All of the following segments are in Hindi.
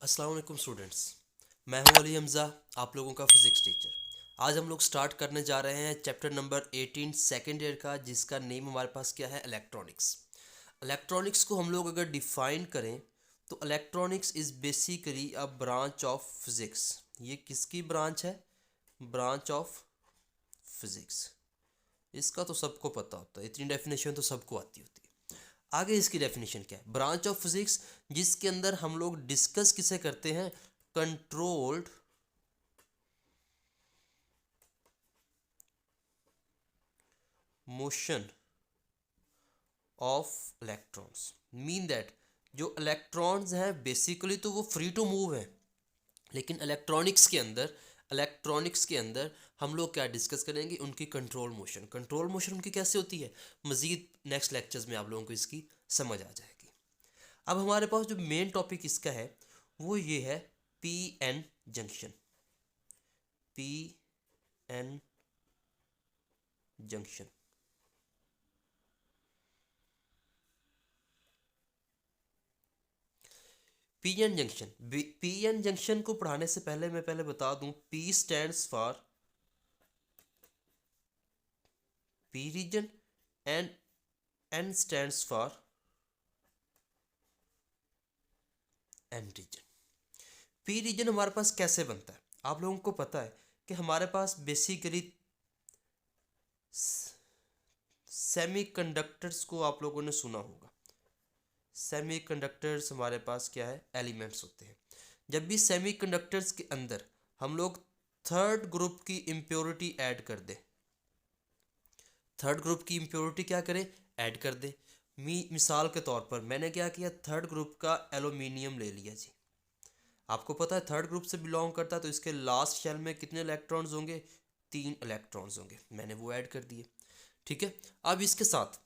अस्सलाम वालेकुम स्टूडेंट्स। मैं हूं अली हमज़ा, आप लोगों का फ़िज़िक्स टीचर। आज हम लोग स्टार्ट करने जा रहे हैं चैप्टर नंबर 18 सेकेंड ईयर का, जिसका नेम हमारे पास क्या है, इलेक्ट्रॉनिक्स। इलेक्ट्रॉनिक्स को हम लोग अगर डिफ़ाइन करें तो electronics is basically a branch of physics. ये किसकी ब्रांच है? Branch of physics. इसका तो सबको पता होता है, इतनी डेफिनेशन तो सबको आती होती है। आगे इसकी डेफिनेशन क्या है? ब्रांच ऑफ फिजिक्स जिसके अंदर हम लोग डिस्कस किसे करते हैं? Controlled motion of electrons. Mean that जो इलेक्ट्रॉन्स हैं बेसिकली तो वो फ्री टू मूव हैं, लेकिन इलेक्ट्रॉनिक्स के अंदर हम लोग क्या डिस्कस करेंगे? उनकी कंट्रोल मोशन। कंट्रोल मोशन उनकी कैसे होती है, मज़ीद नेक्स्ट लेक्चर्स में आप लोगों को इसकी समझ आ जाएगी। अब हमारे पास जो मेन टॉपिक इसका है वो ये है P N junction. P N junction. P N junction को पढ़ाने से पहले मैं बता दूं, P stands for P region and N stands for N region. P region हमारे पास कैसे बनता है? आप लोगों को पता है कि हमारे पास बेसिकली सेमीकंडक्टर्स को आप लोगों ने सुना होगा। सेमीकंडक्टर्स हमारे पास क्या है? एलिमेंट्स होते हैं। जब भी सेमीकंडक्टर्स के अंदर हम लोग थर्ड ग्रुप की इम्प्योरिटी ऐड कर दें, थर्ड ग्रुप की इम्प्योरिटी क्या करें? ऐड कर दें। मिसाल के तौर पर मैंने क्या किया, थर्ड ग्रुप का एल्यूमिनियम ले लिया जी। आपको पता है थर्ड ग्रुप से बिलोंग करता है, तो इसके लास्ट शेल में कितने इलेक्ट्रॉन्स होंगे? 3 इलेक्ट्रॉन्स होंगे। मैंने वो ऐड कर दिए, ठीक है। अब इसके साथ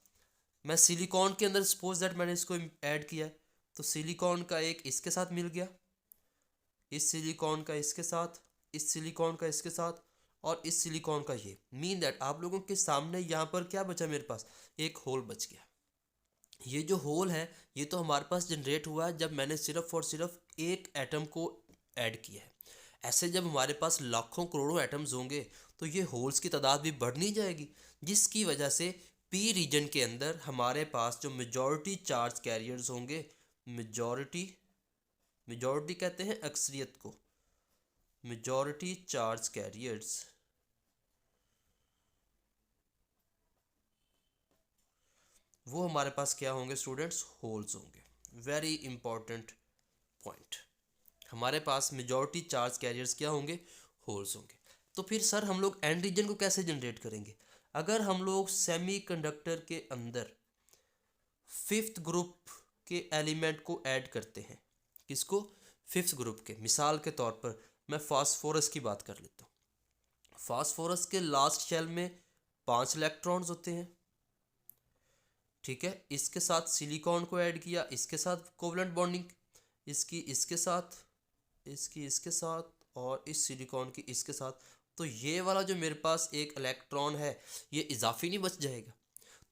मैं सिलिकॉन के अंदर सपोज दैट मैंने इसको ऐड किया है, तो सिलिकॉन का एक इसके साथ मिल गया, इस सिलिकॉन का इसके साथ, इस सिलिकॉन का इसके साथ, और इस सिलिकॉन का ये। मीन दैट आप लोगों के सामने यहाँ पर क्या बचा? मेरे पास एक होल बच गया। ये जो होल है ये तो हमारे पास जनरेट हुआ है जब मैंने सिर्फ और सिर्फ एक एटम को ऐड किया है। ऐसे जब हमारे पास लाखों करोड़ों एटम्स होंगे तो ये होल्स की तादाद भी बढ़नी जाएगी, जिसकी वजह से पी रीजन के अंदर हमारे पास जो मेजॉरिटी चार्ज कैरियर्स होंगे, मेजॉरिटी मेजॉरिटी कहते हैं अक्सरियत को, मेजॉरिटी चार्ज कैरियर्स, वो हमारे पास क्या होंगे स्टूडेंट्स? होल्स होंगे। Very important point. हमारे पास मेजॉरिटी चार्ज कैरियर्स क्या होंगे? होल्स होंगे। तो फिर सर हम लोग एन रीजन को कैसे जनरेट करेंगे? अगर हम लोग सेमीकंडक्टर के अंदर फिफ्थ ग्रुप के एलिमेंट को ऐड करते हैं, किसको? फिफ्थ ग्रुप के। मिसाल के तौर पर मैं फास्फोरस की बात कर लेता हूँ। फास्फोरस के लास्ट शेल में 5 इलेक्ट्रॉन्स होते हैं, ठीक है। इसके साथ सिलिकॉन को ऐड किया, इसके साथ कोवलेंट बॉन्डिंग, इसकी इसके साथ, इसकी इसके साथ, और इस सिलिकॉन की इसके साथ। तो ये वाला जो मेरे पास एक इलेक्ट्रॉन है ये इजाफी नहीं बच जाएगा?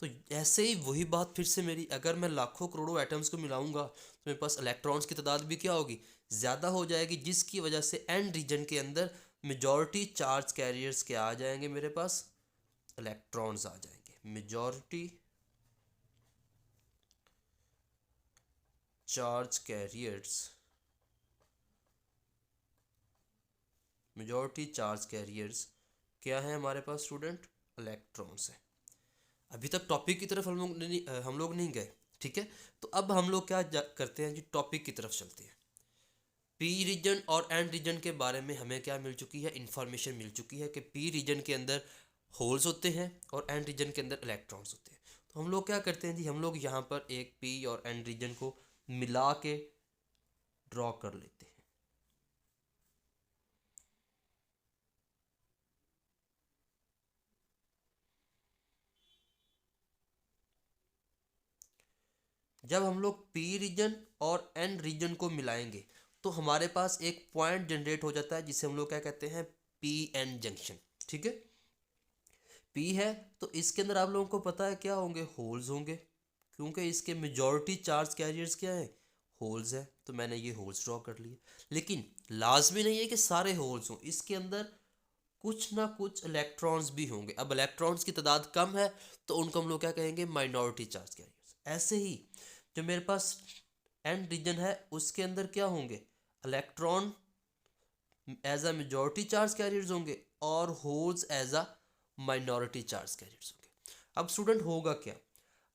तो ऐसे ही वही बात फिर से मेरी, अगर मैं लाखों करोड़ों एटम्स को मिलाऊंगा तो मेरे पास इलेक्ट्रॉन्स की तादाद भी क्या होगी? ज़्यादा हो जाएगी, जिसकी वजह से एन रीजन के अंदर मेजॉरिटी चार्ज कैरियर्स क्या आ जाएंगे? मेरे पास इलेक्ट्रॉन्स आ जाएंगे। Majority charge carriers, majority charge carriers क्या है हमारे पास स्टूडेंट? इलेक्ट्रॉन्स है। अभी तक टॉपिक की तरफ हम लोग नहीं गए, ठीक है। तो अब हम लोग क्या करते हैं जी, टॉपिक की तरफ चलते हैं। पी रीजन और एन रीजन के बारे में हमें क्या मिल चुकी है? इंफॉर्मेशन मिल चुकी है कि पी रीजन के अंदर होल्स होते हैं और एन रीजन के अंदर इलेक्ट्रॉन्स होते हैं। तो हम लोग क्या करते हैं जी, हम लोग यहाँ पर एक पी और एन रीजन को मिला के ड्रॉ कर लेते हैं। जब हम लोग पी रीजन और एन रीजन को मिलाएंगे तो हमारे पास एक पॉइंट जनरेट हो जाता है जिसे हम लोग क्या कहते हैं? पी एन जंक्शन, ठीक है। पी है तो इसके अंदर आप लोगों को पता है क्या होंगे? होल्स होंगे, क्योंकि इसके मेजॉरिटी चार्ज कैरियर्स क्या है? होल्स है तो मैंने ये होल्स ड्रॉ कर लिए, लेकिन लाजमी नहीं है कि सारे होल्स हों, इसके अंदर कुछ ना कुछ इलेक्ट्रॉन्स भी होंगे। अब इलेक्ट्रॉन्स की तादाद कम है तो उनको हम लोग क्या कहेंगे, माइनॉरिटी चार्ज कैरियर्स। ऐसे ही जो मेरे पास एंड रीजन है उसके अंदर क्या होंगे, electron as a majority charge carriers होंगे और holes as a minority charge carriers होंगे। अब स्टूडेंट होगा क्या,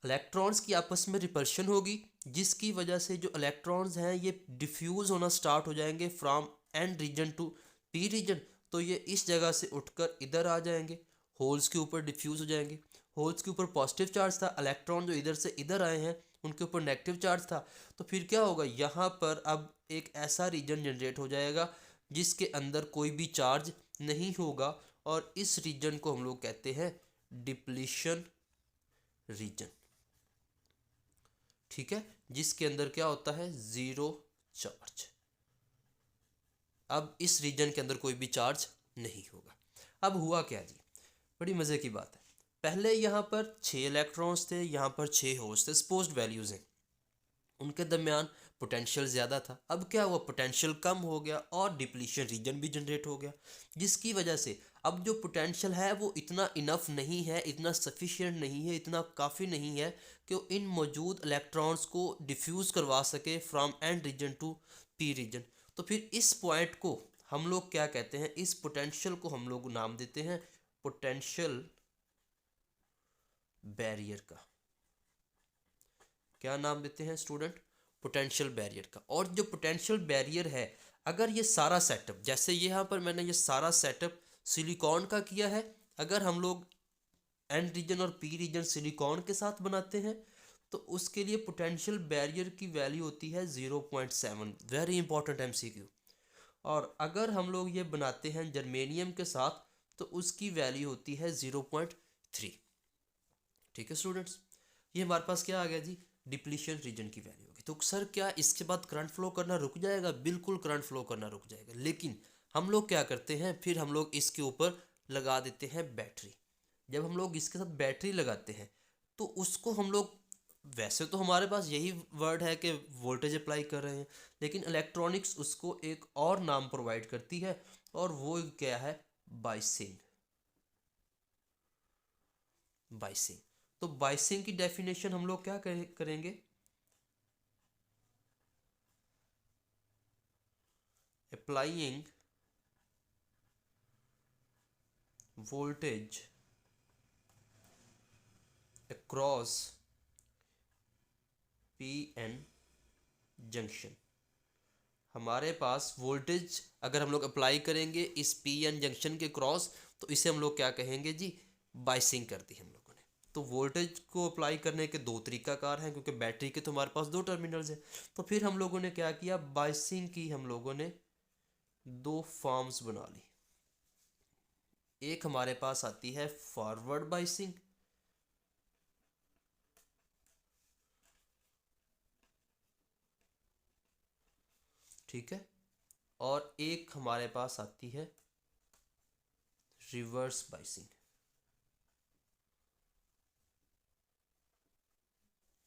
इलेक्ट्रॉन्स की आपस में रिपल्शन होगी जिसकी वजह से जो इलेक्ट्रॉन्स हैं ये डिफ्यूज़ होना स्टार्ट हो जाएंगे from N region to P region. तो ये इस जगह से उठकर इधर आ जाएंगे, होल्स के ऊपर डिफ्यूज़ हो जाएंगे। होल्स के ऊपर पॉजिटिव चार्ज था, इलेक्ट्रॉन जो इधर से इधर आए हैं उनके ऊपर नेगेटिव चार्ज था। तो फिर क्या होगा, यहाँ पर अब एक ऐसा रीजन जनरेट हो जाएगा जिसके अंदर कोई भी चार्ज नहीं होगा और इस रीजन को हम लोग कहते हैं डिप्लीशन रीजन। ठीक है, जिसके अंदर क्या होता है, ज़ीरो चार्ज। अब इस रीजन के अंदर कोई भी चार्ज नहीं होगा। अब हुआ क्या जी, बड़ी मज़े की बात है। पहले यहाँ पर 6 इलेक्ट्रॉन्स थे, यहाँ पर 6 होल्स थे, सपोज्ड वैल्यूज़ हैं, उनके दरमियान पोटेंशियल ज़्यादा था। अब क्या हुआ, पोटेंशियल कम हो गया और डिप्लीशन रीजन भी जनरेट हो गया, जिसकी वजह से अब जो पोटेंशियल है वो इतना इनफ नहीं है, इतना सफिशिएंट नहीं है, इतना काफ़ी नहीं है कि वो इन मौजूद इलेक्ट्रॉन्स को डिफ्यूज़ करवा सके from N region to P region. तो फिर इस पॉइंट को हम लोग क्या कहते हैं, इस पोटेंशियल को हम लोग नाम देते हैं पोटेंशियल बैरियर का। क्या नाम देते हैं स्टूडेंट, पोटेंशियल बैरियर का। और जो पोटेंशियल बैरियर है, अगर ये सारा सेटअप, जैसे यहाँ पर मैंने ये सारा सेटअप सिलिकॉन का किया है, अगर हम लोग एन रीजन और पी रीजन सिलिकॉन के साथ बनाते हैं तो उसके लिए पोटेंशियल बैरियर की वैल्यू होती है 0.7, वेरी इंपॉर्टेंट एमसीक्यू। और अगर हम लोग ये बनाते हैं जर्मेनियम के साथ तो उसकी वैल्यू होती है 0.3। ठीक है स्टूडेंट्स, ये हमारे पास क्या आ गया जी, डिप्लीशन रीजन की वैल्यू होगी। तो सर क्या इसके बाद करंट फ्लो करना रुक जाएगा, बिल्कुल करंट फ्लो करना रुक जाएगा, लेकिन हम लोग क्या करते हैं, फिर हम लोग इसके ऊपर लगा देते हैं बैटरी। जब हम लोग इसके साथ बैटरी लगाते हैं तो उसको हम लोग, वैसे तो हमारे पास यही वर्ड है कि वोल्टेज अप्लाई कर रहे हैं, लेकिन इलेक्ट्रॉनिक्स उसको एक और नाम प्रोवाइड करती है और वो क्या है, बाइसिंग। बाइसिंग, तो बाइसिंग की डेफिनेशन हम लोग क्या करेंगे, applying voltage across P N junction. हमारे पास वोल्टेज अगर हम लोग अप्लाई करेंगे इस पी एन जंक्शन के क्रॉस तो इसे हम लोग क्या कहेंगे जी, बाइसिंग कर दी हम लोगों ने। तो वोल्टेज को अप्लाई करने के दो तरीकाकार हैं, क्योंकि बैटरी के तो हमारे पास दो टर्मिनल्स हैं। तो फिर हम लोगों ने क्या किया, बाइसिंग की हम लोगों ने दो फॉर्म्स बना ली। एक हमारे पास आती है फॉरवर्ड बाइसिंग, ठीक है, और एक हमारे पास आती है reverse biasing.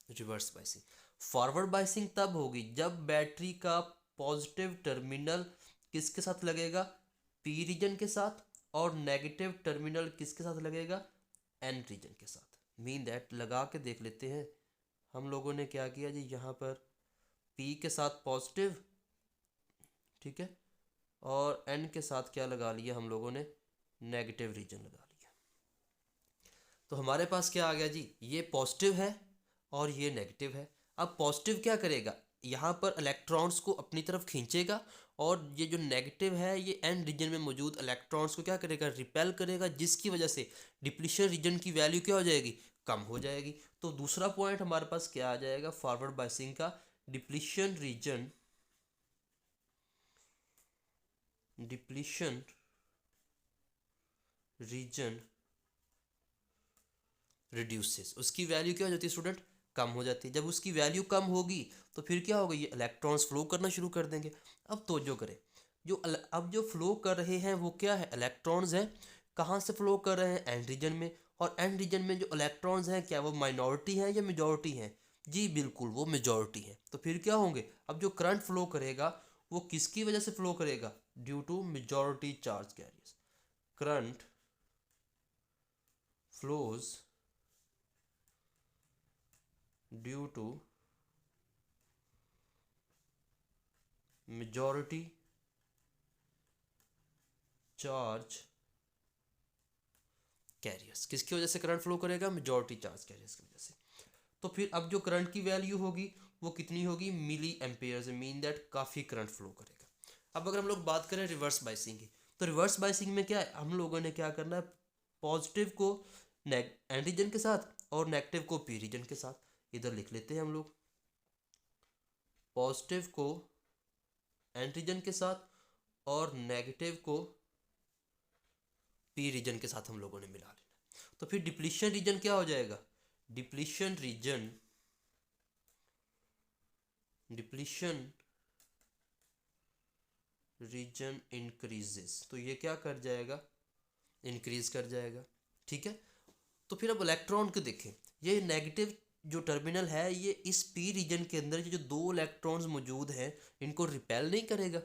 Reverse biasing, forward biasing तब होगी जब बैटरी का पॉजिटिव टर्मिनल किसके साथ लगेगा, पी रीजन के साथ, और नेगेटिव टर्मिनल किसके साथ लगेगा, एन रीजन के साथ। मीन दैट, लगा के देख लेते हैं हम लोगों ने क्या किया जी, यहाँ पर पी के साथ पॉजिटिव, ठीक है, और एन के साथ क्या लगा लिया हम लोगों ने, नेगेटिव रीजन लगा लिया। तो हमारे पास क्या आ गया जी, ये पॉजिटिव है और ये नेगेटिव है। अब पॉजिटिव क्या करेगा, यहाँ पर इलेक्ट्रॉन्स को अपनी तरफ खींचेगा और ये जो नेगेटिव है ये एन रीजन में मौजूद इलेक्ट्रॉन्स को क्या करेगा, रिपेल करेगा, जिसकी वजह से डिप्लीशन रीजन की वैल्यू क्या हो जाएगी, कम हो जाएगी। तो दूसरा पॉइंट हमारे पास क्या आ जाएगा फॉरवर्ड बाइसिंग का, डिप्लीशन रीजन रिड्यूसेस, उसकी वैल्यू क्या हो जाती है स्टूडेंट, कम हो जाती है। जब उसकी वैल्यू कम होगी तो फिर क्या होगा, ये इलेक्ट्रॉन्स फ्लो करना शुरू कर देंगे। अब तवज्जो करें, अब जो फ्लो कर रहे हैं वो क्या है, इलेक्ट्रॉन्स हैं। कहाँ से फ्लो कर रहे हैं, एंड रीजन में। और एंड रीजन में जो इलेक्ट्रॉन्स हैं क्या वो माइनॉरिटी हैं या मेजॉरिटी हैं, जी बिल्कुल, वो मेजॉरिटी है। तो फिर क्या होंगे, अब जो करंट फ्लो करेगा वो किसकी वजह से फ्लो करेगा, due to majority charge carriers. Current flows due to majority charge carriers. किसकी वजह से करंट फ्लो करेगा, मेजॉरिटी चार्ज कैरियर्स की वजह से। तो फिर अब जो करंट की वैल्यू होगी वो कितनी होगी, मिली एम्पेयर से, मीन दैट काफ़ी करंट फ्लो करेगा। अब अगर हम लोग बात करें रिवर्स बाइसिंग की, तो रिवर्स बाइसिंग में क्या है, हम लोगों ने क्या करना है, पॉजिटिव को एन रीजन के साथ और नेगेटिव को पी रीजन के साथ। इधर लिख लेते हैं हम लोग, पॉजिटिव को एन रीजन के साथ और नेगेटिव को पी रीजन के साथ हम लोगों ने मिला लेना। तो फिर डिप्लीशन रीजन क्या हो जाएगा, डिप्लीशन रीजन इंक्रीजेस, तो ये क्या कर जाएगा, इंक्रीज कर जाएगा। ठीक है। तो फिर अब इलेक्ट्रॉन को देखें, ये नेगेटिव जो टर्मिनल है ये इस पी रीजन के अंदर जो दो इलेक्ट्रॉन्स मौजूद हैं इनको रिपेल नहीं करेगा,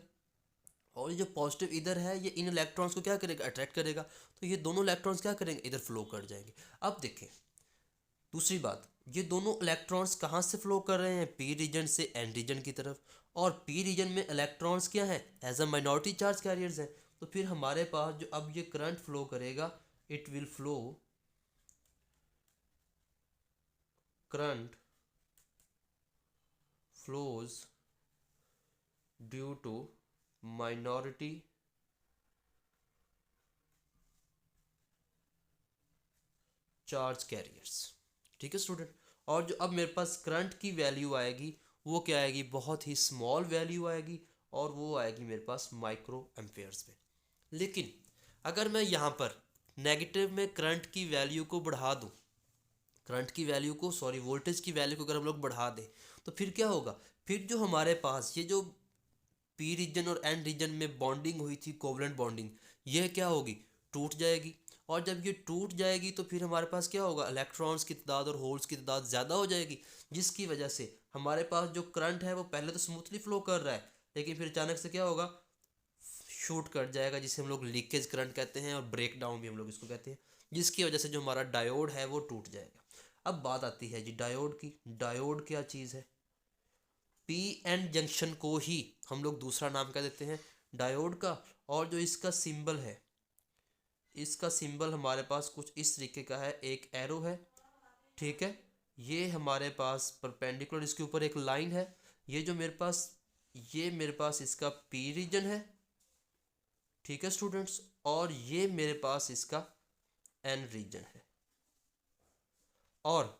और ये जो पॉजिटिव इधर है ये इन इलेक्ट्रॉन्स को क्या करेगा, अट्रैक्ट करेगा। तो ये दोनों इलेक्ट्रॉन्स क्या करेंगे, इधर फ्लो कर जाएंगे। अब देखें दूसरी बात, ये दोनों इलेक्ट्रॉन्स कहाँ से फ्लो कर रहे हैं, पी रीजन से एन रीजन की तरफ, और पी रीजन में इलेक्ट्रॉन्स क्या हैं, as a minority charge carriers हैं। तो फिर हमारे पास जो अब ये करंट फ्लो करेगा, it will flow, current flows due to minority charge carriers. ठीक है स्टूडेंट। और जो अब मेरे पास करंट की वैल्यू आएगी वो क्या आएगी, बहुत ही स्मॉल वैल्यू आएगी, और वो आएगी मेरे पास माइक्रो एम्पेयर्स में। लेकिन अगर मैं यहाँ पर नेगेटिव में करंट की वैल्यू को बढ़ा दूँ, करंट की वैल्यू को, सॉरी वोल्टेज की वैल्यू को अगर हम लोग बढ़ा दें, तो फिर क्या होगा, फिर जो हमारे पास ये जो पी रीजन और एन रीजन में बॉन्डिंग हुई थी, कोवलेंट बॉन्डिंग, ये क्या होगी, टूट जाएगी। और जब ये टूट जाएगी तो फिर हमारे पास क्या होगा, इलेक्ट्रॉन्स की तादाद और होल्स की तादाद ज़्यादा हो जाएगी, जिसकी वजह से हमारे पास जो करंट है वो पहले तो स्मूथली फ्लो कर रहा है, लेकिन फिर अचानक से क्या होगा, शूट कट जाएगा, जिसे हम लोग लीकेज करंट कहते हैं, और ब्रेक डाउन भी हम लोग इसको कहते हैं, जिसकी वजह से जो हमारा डायोड है वो टूट जाएगा। अब बात आती है जी डायोड की। डायोड क्या चीज़ है, पी एन जंक्शन को ही हम लोग दूसरा नाम कह देते हैं डायोड का। और जो इसका सिंबल है, इसका सिंबल हमारे पास कुछ इस तरीके का है, एक एरो है। ठीक है। ये हमारे पास परपेंडिकुलर इसके ऊपर एक लाइन है, ये जो मेरे पास, ये मेरे पास इसका पी रीजन है। ठीक है स्टूडेंट्स। और ये मेरे पास इसका एन रीजन है। और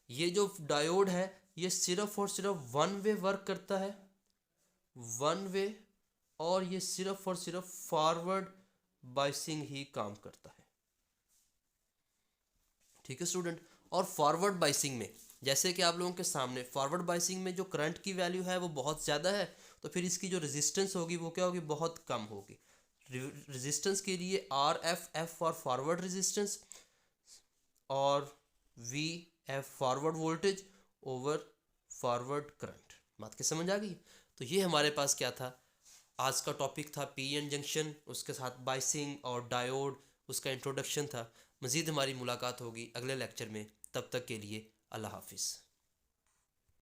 ये जो डायोड है ये सिर्फ और सिर्फ वन वे वर्क करता है, वन वे, और ये सिर्फ और सिर्फ फॉरवर्ड बाइसिंग ही काम करता है। ठीक है स्टूडेंट। और फॉरवर्ड बाइसिंग में, जैसे कि आप लोगों के सामने, फॉरवर्ड बाइसिंग में जो करंट की वैल्यू है वो बहुत ज़्यादा है, तो फिर इसकी जो रेजिस्टेंस होगी वो क्या होगी, बहुत कम होगी। रेजिस्टेंस के लिए R F for forward resistance, और V F forward voltage over forward current. बात की समझ आ गई। तो ये हमारे पास क्या था, आज का टॉपिक था पी एन जंक्शन, उसके साथ बाइसिंग और डायोड, उसका इंट्रोडक्शन था। मज़ीद हमारी मुलाकात होगी अगले लेक्चर में, तब तक के लिए अल्लाह हाफिज़।